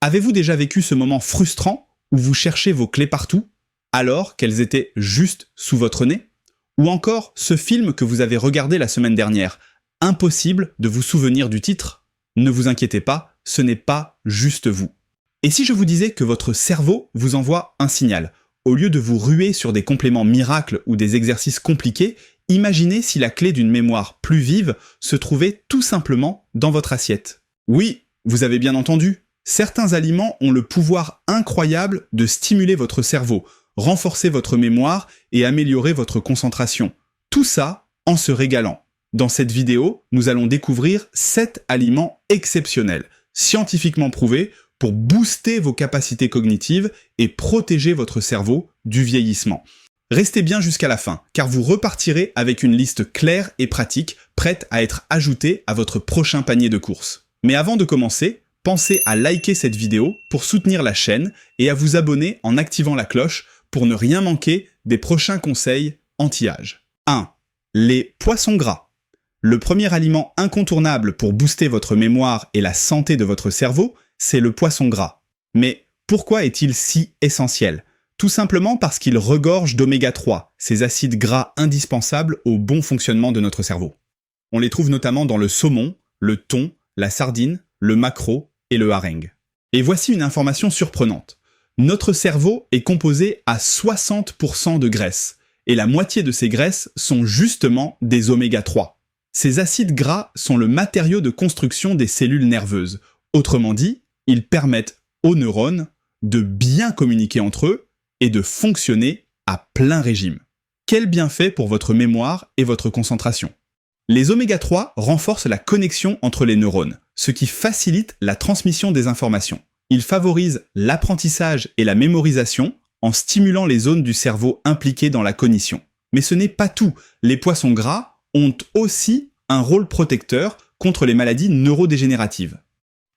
Avez-vous déjà vécu ce moment frustrant où vous cherchez vos clés partout, alors qu'elles étaient juste sous votre nez? Ou encore ce film que vous avez regardé la semaine dernière, impossible de vous souvenir du titre? Ne vous inquiétez pas, ce n'est pas juste vous. Et si je vous disais que votre cerveau vous envoie un signal? Au lieu de vous ruer sur des compléments miracles ou des exercices compliqués, imaginez si la clé d'une mémoire plus vive se trouvait tout simplement dans votre assiette. Oui, vous avez bien entendu, certains aliments ont le pouvoir incroyable de stimuler votre cerveau, renforcer votre mémoire et améliorer votre concentration. Tout ça en se régalant. Dans cette vidéo, nous allons découvrir 7 aliments exceptionnels, scientifiquement prouvés, pour booster vos capacités cognitives et protéger votre cerveau du vieillissement. Restez bien jusqu'à la fin, car vous repartirez avec une liste claire et pratique, prête à être ajoutée à votre prochain panier de courses. Mais avant de commencer, pensez à liker cette vidéo pour soutenir la chaîne et à vous abonner en activant la cloche pour ne rien manquer des prochains conseils anti-âge. 1. Les poissons gras. Le premier aliment incontournable pour booster votre mémoire et la santé de votre cerveau, c'est le poisson gras. Mais pourquoi est-il si essentiel? Tout simplement parce qu'il regorge d'oméga 3, ces acides gras indispensables au bon fonctionnement de notre cerveau. On les trouve notamment dans le saumon, le thon, la sardine, le maquereau et le hareng. Et voici une information surprenante. Notre cerveau est composé à 60% de graisse, et la moitié de ces graisses sont justement des oméga 3. Ces acides gras sont le matériau de construction des cellules nerveuses. Autrement dit, ils permettent aux neurones de bien communiquer entre eux et de fonctionner à plein régime. Quel bienfait pour votre mémoire et votre concentration! Les oméga 3 renforcent la connexion entre les neurones, ce qui facilite la transmission des informations. Ils favorisent l'apprentissage et la mémorisation en stimulant les zones du cerveau impliquées dans la cognition. Mais ce n'est pas tout. Les poissons gras ont aussi un rôle protecteur contre les maladies neurodégénératives.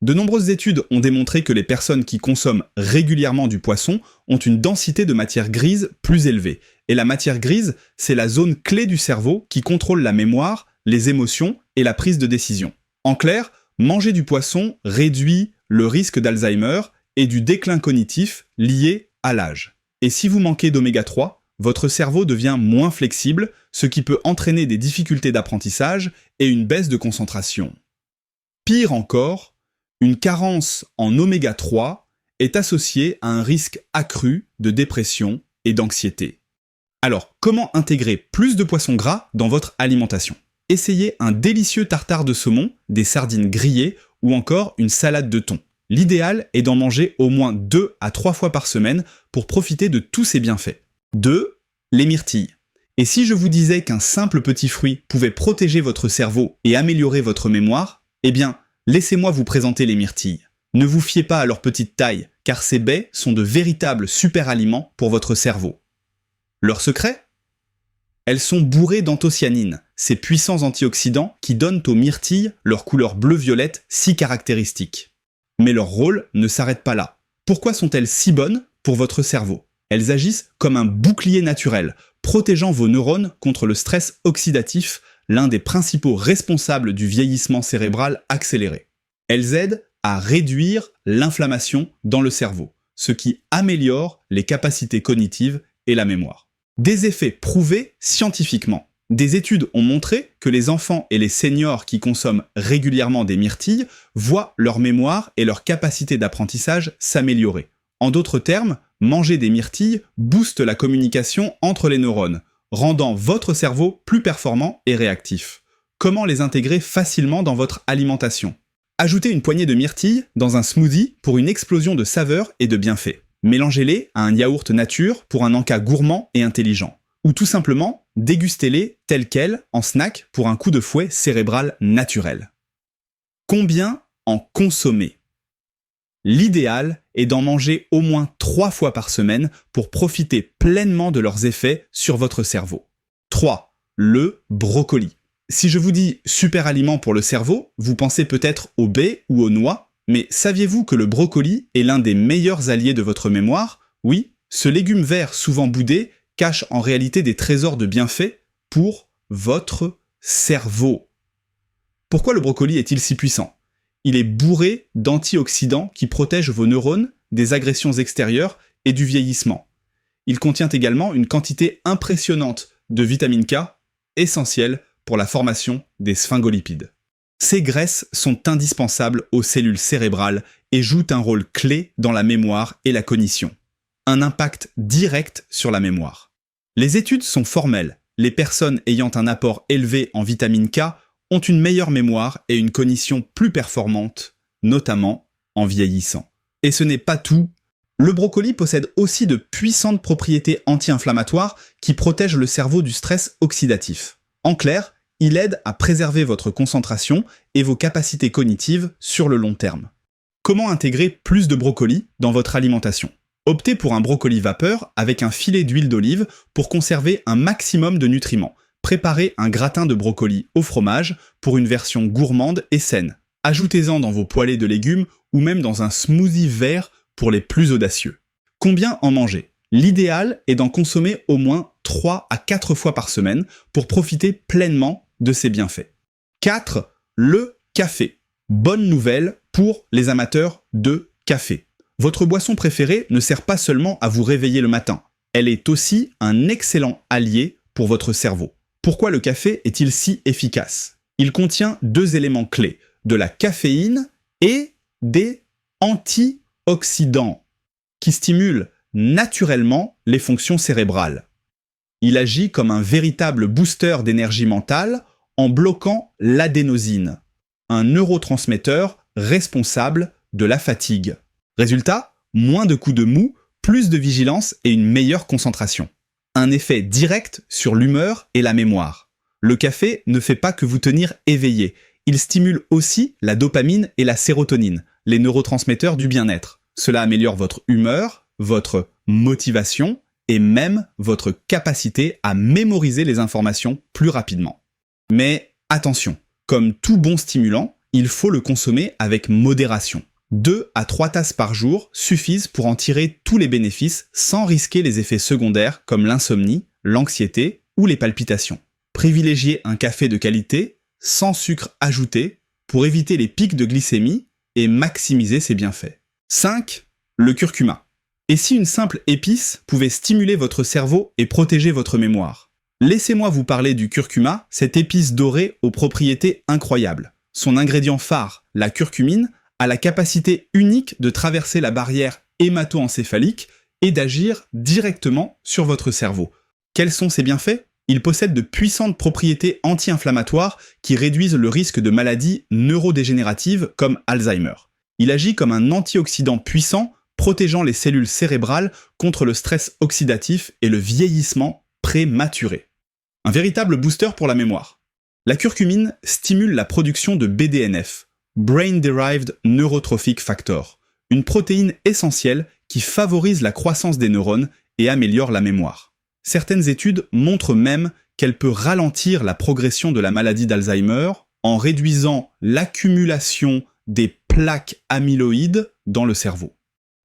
De nombreuses études ont démontré que les personnes qui consomment régulièrement du poisson ont une densité de matière grise plus élevée. Et la matière grise, c'est la zone clé du cerveau qui contrôle la mémoire, les émotions et la prise de décision. En clair, manger du poisson réduit le risque d'Alzheimer et du déclin cognitif lié à l'âge. Et si vous manquez d'oméga 3, votre cerveau devient moins flexible, ce qui peut entraîner des difficultés d'apprentissage et une baisse de concentration. Pire encore, une carence en oméga 3 est associée à un risque accru de dépression et d'anxiété. Alors, comment intégrer plus de poissons gras dans votre alimentation? Essayez un délicieux tartare de saumon, des sardines grillées ou encore une salade de thon. L'idéal est d'en manger au moins 2 à 3 fois par semaine pour profiter de tous ces bienfaits. 2. Les myrtilles. Et si je vous disais qu'un simple petit fruit pouvait protéger votre cerveau et améliorer votre mémoire, eh bien, laissez-moi vous présenter les myrtilles. Ne vous fiez pas à leur petite taille, car ces baies sont de véritables super-aliments pour votre cerveau. Leur secret? Elles sont bourrées d'anthocyanines, ces puissants antioxydants qui donnent aux myrtilles leur couleur bleu-violette si caractéristique. Mais leur rôle ne s'arrête pas là. Pourquoi sont-elles si bonnes pour votre cerveau? Elles agissent comme un bouclier naturel, protégeant vos neurones contre le stress oxydatif, l'un des principaux responsables du vieillissement cérébral accéléré. Elles aident à réduire l'inflammation dans le cerveau, ce qui améliore les capacités cognitives et la mémoire. Des effets prouvés scientifiquement. Des études ont montré que les enfants et les seniors qui consomment régulièrement des myrtilles voient leur mémoire et leur capacité d'apprentissage s'améliorer. En d'autres termes, manger des myrtilles booste la communication entre les neurones, rendant votre cerveau plus performant et réactif. Comment les intégrer facilement dans votre alimentation? Ajoutez une poignée de myrtilles dans un smoothie pour une explosion de saveurs et de bienfaits. Mélangez-les à un yaourt nature pour un encas gourmand et intelligent. Ou tout simplement, dégustez-les tels quels en snack pour un coup de fouet cérébral naturel. Combien en consommer? L'idéal est d'en manger au moins 3 fois par semaine pour profiter pleinement de leurs effets sur votre cerveau. 3. Le brocoli. Si je vous dis super aliment pour le cerveau, vous pensez peut-être aux baies ou aux noix, mais saviez-vous que le brocoli est l'un des meilleurs alliés de votre mémoire? Oui, ce légume vert souvent boudé cache en réalité des trésors de bienfaits pour votre cerveau. Pourquoi le brocoli est-il si puissant? il est bourré d'antioxydants qui protègent vos neurones des agressions extérieures et du vieillissement. Il contient également une quantité impressionnante de vitamine K, essentielle pour la formation des sphingolipides. Ces graisses sont indispensables aux cellules cérébrales et jouent un rôle clé dans la mémoire et la cognition. Un impact direct sur la mémoire. Les études sont formelles. Les personnes ayant un apport élevé en vitamine K ont une meilleure mémoire et une cognition plus performante, notamment en vieillissant. Et ce n'est pas tout. Le brocoli possède aussi de puissantes propriétés anti-inflammatoires qui protègent le cerveau du stress oxydatif. En clair, il aide à préserver votre concentration et vos capacités cognitives sur le long terme. Comment intégrer plus de brocoli dans votre alimentation ? Optez pour un brocoli vapeur avec un filet d'huile d'olive pour conserver un maximum de nutriments. Préparez un gratin de brocoli au fromage pour une version gourmande et saine. Ajoutez-en dans vos poêlées de légumes ou même dans un smoothie vert pour les plus audacieux. Combien en manger ? L'idéal est d'en consommer au moins 3 à 4 fois par semaine pour profiter pleinement de ses bienfaits. 4. Le café. Bonne nouvelle pour les amateurs de café. Votre boisson préférée ne sert pas seulement à vous réveiller le matin, elle est aussi un excellent allié pour votre cerveau. Pourquoi le café est-il si efficace ? Il contient 2 éléments clés, de la caféine et des antioxydants, qui stimulent naturellement les fonctions cérébrales. Il agit comme un véritable booster d'énergie mentale en bloquant l'adénosine, un neurotransmetteur responsable de la fatigue. Résultat, moins de coups de mou, plus de vigilance et une meilleure concentration. Un effet direct sur l'humeur et la mémoire. Le café ne fait pas que vous tenir éveillé, il stimule aussi la dopamine et la sérotonine, les neurotransmetteurs du bien-être. Cela améliore votre humeur, votre motivation et même votre capacité à mémoriser les informations plus rapidement. Mais attention, comme tout bon stimulant, il faut le consommer avec modération. 2 à 3 tasses par jour suffisent pour en tirer tous les bénéfices sans risquer les effets secondaires comme l'insomnie, l'anxiété ou les palpitations. Privilégiez un café de qualité, sans sucre ajouté, pour éviter les pics de glycémie et maximiser ses bienfaits. 5. Le curcuma. Et si une simple épice pouvait stimuler votre cerveau et protéger votre mémoire ? Laissez-moi vous parler du curcuma, cette épice dorée aux propriétés incroyables. Son ingrédient phare, la curcumine, a la capacité unique de traverser la barrière hémato-encéphalique et d'agir directement sur votre cerveau. Quels sont ses bienfaits ? Il possède de puissantes propriétés anti-inflammatoires qui réduisent le risque de maladies neurodégénératives comme Alzheimer. Il agit comme un antioxydant puissant, protégeant les cellules cérébrales contre le stress oxydatif et le vieillissement prématuré. Un véritable booster pour la mémoire. La curcumine stimule la production de BDNF, Brain Derived Neurotrophic Factor, une protéine essentielle qui favorise la croissance des neurones et améliore la mémoire. Certaines études montrent même qu'elle peut ralentir la progression de la maladie d'Alzheimer en réduisant l'accumulation des plaques amyloïdes dans le cerveau.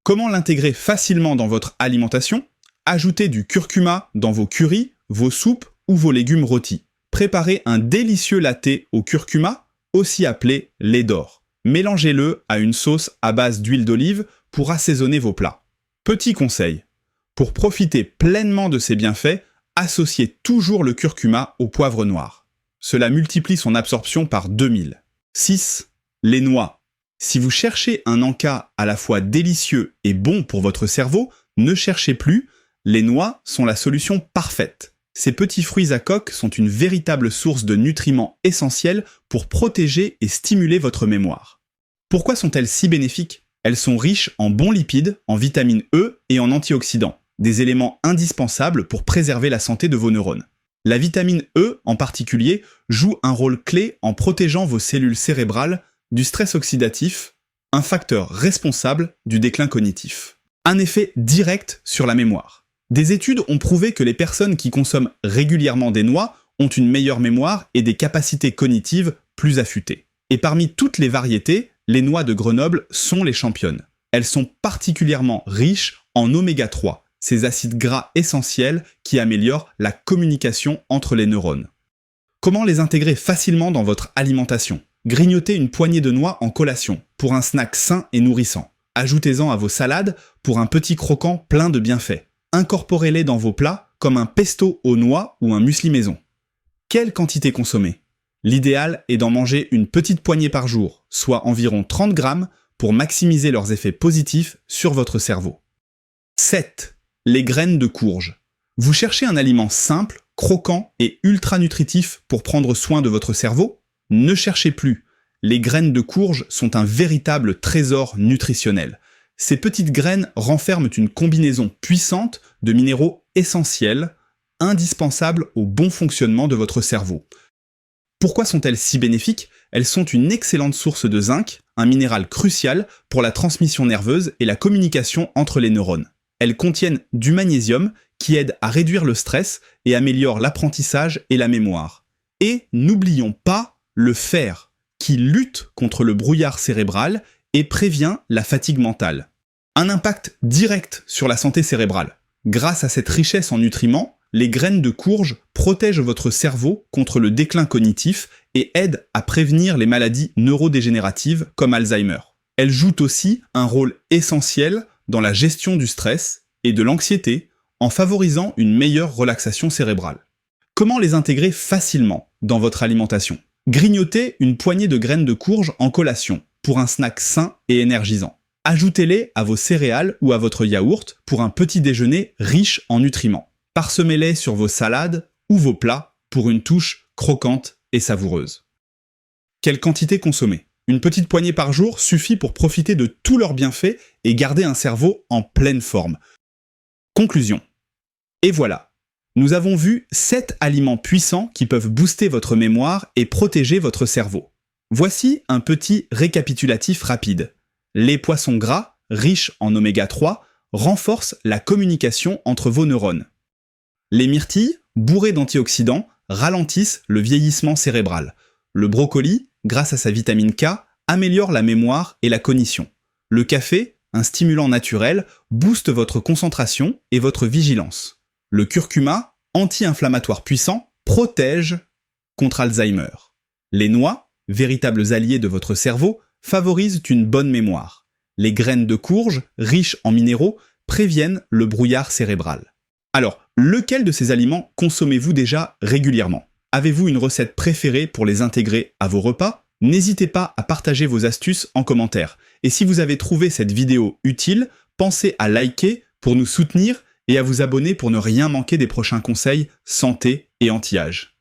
Comment l'intégrer facilement dans votre alimentation ? Ajoutez du curcuma dans vos currys, vos soupes ou vos légumes rôtis. Préparez un délicieux latte au curcuma, aussi appelé lait d'or. Mélangez-le à une sauce à base d'huile d'olive pour assaisonner vos plats. Petit conseil, pour profiter pleinement de ses bienfaits, associez toujours le curcuma au poivre noir. Cela multiplie son absorption par 2000. 6. Les noix. Si vous cherchez un encas à la fois délicieux et bon pour votre cerveau, ne cherchez plus, les noix sont la solution parfaite. Ces petits fruits à coque sont une véritable source de nutriments essentiels pour protéger et stimuler votre mémoire. Pourquoi sont-elles si bénéfiques ? Elles sont riches en bons lipides, en vitamine E et en antioxydants, des éléments indispensables pour préserver la santé de vos neurones. La vitamine E, en particulier, joue un rôle clé en protégeant vos cellules cérébrales du stress oxydatif, un facteur responsable du déclin cognitif. Un effet direct sur la mémoire. Des études ont prouvé que les personnes qui consomment régulièrement des noix ont une meilleure mémoire et des capacités cognitives plus affûtées. Et parmi toutes les variétés, les noix de Grenoble sont les championnes. Elles sont particulièrement riches en oméga 3, ces acides gras essentiels qui améliorent la communication entre les neurones. Comment les intégrer facilement dans votre alimentation ? Grignotez une poignée de noix en collation, pour un snack sain et nourrissant. Ajoutez-en à vos salades pour un petit croquant plein de bienfaits. Incorporez-les dans vos plats comme un pesto aux noix ou un muesli maison. Quelle quantité consommer? L'idéal est d'en manger une petite poignée par jour, soit environ 30 grammes, pour maximiser leurs effets positifs sur votre cerveau. 7. Les graines de courge. Vous cherchez un aliment simple, croquant et ultra nutritif pour prendre soin de votre cerveau? Ne cherchez plus. Les graines de courge sont un véritable trésor nutritionnel. Ces petites graines renferment une combinaison puissante de minéraux essentiels, indispensables au bon fonctionnement de votre cerveau. Pourquoi sont-elles si bénéfiques? Elles sont une excellente source de zinc, un minéral crucial pour la transmission nerveuse et la communication entre les neurones. Elles contiennent du magnésium qui aide à réduire le stress et améliore l'apprentissage et la mémoire. Et n'oublions pas le fer, qui lutte contre le brouillard cérébral et prévient la fatigue mentale. Un impact direct sur la santé cérébrale. Grâce à cette richesse en nutriments, les graines de courge protègent votre cerveau contre le déclin cognitif et aident à prévenir les maladies neurodégénératives comme Alzheimer. Elles jouent aussi un rôle essentiel dans la gestion du stress et de l'anxiété en favorisant une meilleure relaxation cérébrale. Comment les intégrer facilement dans votre alimentation? Grignotez une poignée de graines de courge en collation pour un snack sain et énergisant. Ajoutez-les à vos céréales ou à votre yaourt pour un petit déjeuner riche en nutriments. Parsemez-les sur vos salades ou vos plats pour une touche croquante et savoureuse. Quelle quantité consommer? Une petite poignée par jour suffit pour profiter de tous leurs bienfaits et garder un cerveau en pleine forme. Conclusion. Et voilà, nous avons vu 7 aliments puissants qui peuvent booster votre mémoire et protéger votre cerveau. Voici un petit récapitulatif rapide. Les poissons gras, riches en oméga 3, renforcent la communication entre vos neurones. Les myrtilles, bourrées d'antioxydants, ralentissent le vieillissement cérébral. Le brocoli, grâce à sa vitamine K, améliore la mémoire et la cognition. Le café, un stimulant naturel, booste votre concentration et votre vigilance. Le curcuma, anti-inflammatoire puissant, protège contre Alzheimer. Les noix, véritables alliés de votre cerveau, favorisent une bonne mémoire. Les graines de courge, riches en minéraux, préviennent le brouillard cérébral. Alors, lequel de ces aliments consommez-vous déjà régulièrement? Avez-vous une recette préférée pour les intégrer à vos repas? N'hésitez pas à partager vos astuces en commentaire. Et si vous avez trouvé cette vidéo utile, pensez à liker pour nous soutenir et à vous abonner pour ne rien manquer des prochains conseils santé et anti-âge.